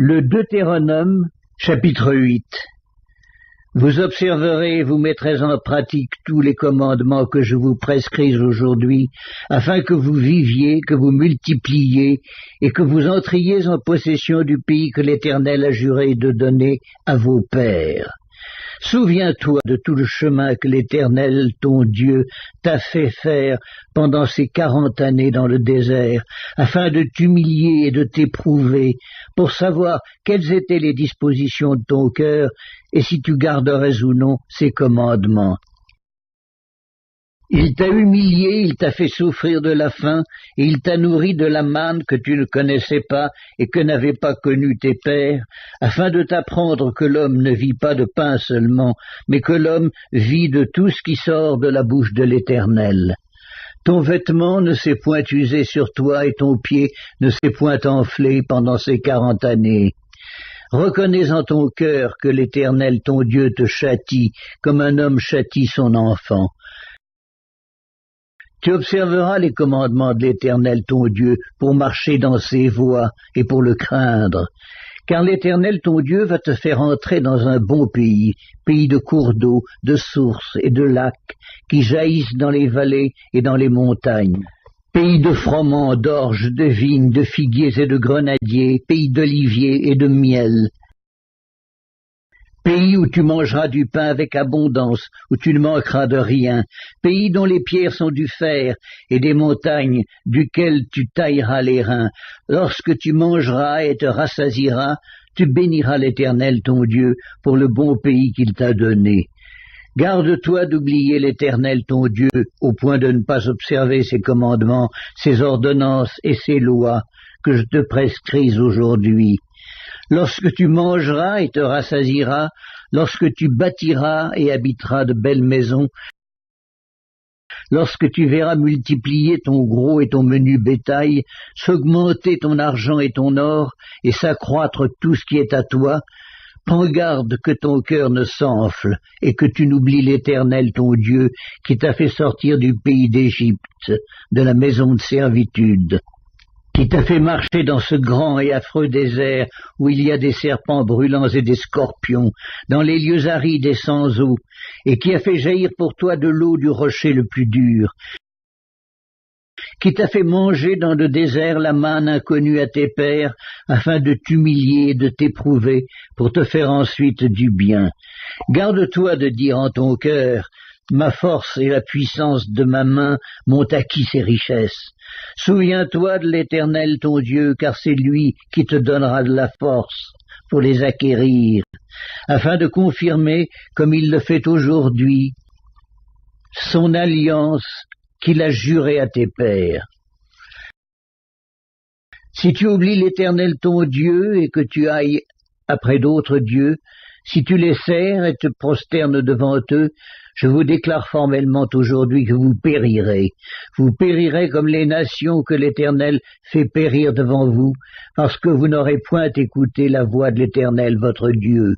Le Deutéronome, chapitre 8. Vous observerez et vous mettrez en pratique tous les commandements que je vous prescris aujourd'hui, afin que vous viviez, que vous multipliiez, et que vous entriez en possession du pays que l'Éternel a juré de donner à vos pères. Souviens-toi de tout le chemin que l'Éternel, ton Dieu, t'a fait faire pendant ces 40 années dans le désert, afin de t'humilier et de t'éprouver, pour savoir quelles étaient les dispositions de ton cœur, et si tu garderais ou non ses commandements. Il t'a humilié, il t'a fait souffrir de la faim, et il t'a nourri de la manne que tu ne connaissais pas et que n'avaient pas connu tes pères, afin de t'apprendre que l'homme ne vit pas de pain seulement, mais que l'homme vit de tout ce qui sort de la bouche de l'Éternel. Ton vêtement ne s'est point usé sur toi et ton pied ne s'est point enflé pendant ces 40 années. Reconnais en ton cœur que l'Éternel ton Dieu te châtie, comme un homme châtie son enfant. Tu observeras les commandements de l'Éternel ton Dieu pour marcher dans ses voies et pour le craindre. Car l'Éternel ton Dieu va te faire entrer dans un bon pays, pays de cours d'eau, de sources et de lacs, qui jaillissent dans les vallées et dans les montagnes. Pays de froment, d'orge, de vignes, de figuiers et de grenadiers, pays d'oliviers et de miel. Pays où tu mangeras du pain avec abondance, où tu ne manqueras de rien. Pays dont les pierres sont du fer, et des montagnes duquel tu tailleras les reins. Lorsque tu mangeras et te rassasieras, tu béniras l'Éternel ton Dieu pour le bon pays qu'il t'a donné. Garde-toi d'oublier l'Éternel ton Dieu, au point de ne pas observer ses commandements, ses ordonnances et ses lois que je te prescris aujourd'hui. Lorsque tu mangeras et te rassasieras, lorsque tu bâtiras et habiteras de belles maisons, lorsque tu verras multiplier ton gros et ton menu bétail, s'augmenter ton argent et ton or, et s'accroître tout ce qui est à toi, prends garde que ton cœur ne s'enfle, et que tu n'oublies l'Éternel ton Dieu, qui t'a fait sortir du pays d'Égypte, de la maison de servitude, qui t'a fait marcher dans ce grand et affreux désert où il y a des serpents brûlants et des scorpions, dans les lieux arides et sans eau, et qui a fait jaillir pour toi de l'eau du rocher le plus dur, qui t'a fait manger dans le désert la manne inconnue à tes pères, afin de t'humilier et de t'éprouver, pour te faire ensuite du bien. Garde-toi de dire en ton cœur, ma force et la puissance de ma main m'ont acquis ces richesses. Souviens-toi de l'Éternel ton Dieu, car c'est lui qui te donnera de la force pour les acquérir, afin de confirmer, comme il le fait aujourd'hui, son alliance qu'il a jurée à tes pères. Si tu oublies l'Éternel ton Dieu et que tu ailles après d'autres dieux, si tu les sers et te prosternes devant eux, je vous déclare formellement aujourd'hui que vous périrez. Vous périrez comme les nations que l'Éternel fait périr devant vous, parce que vous n'aurez point écouté la voix de l'Éternel votre Dieu.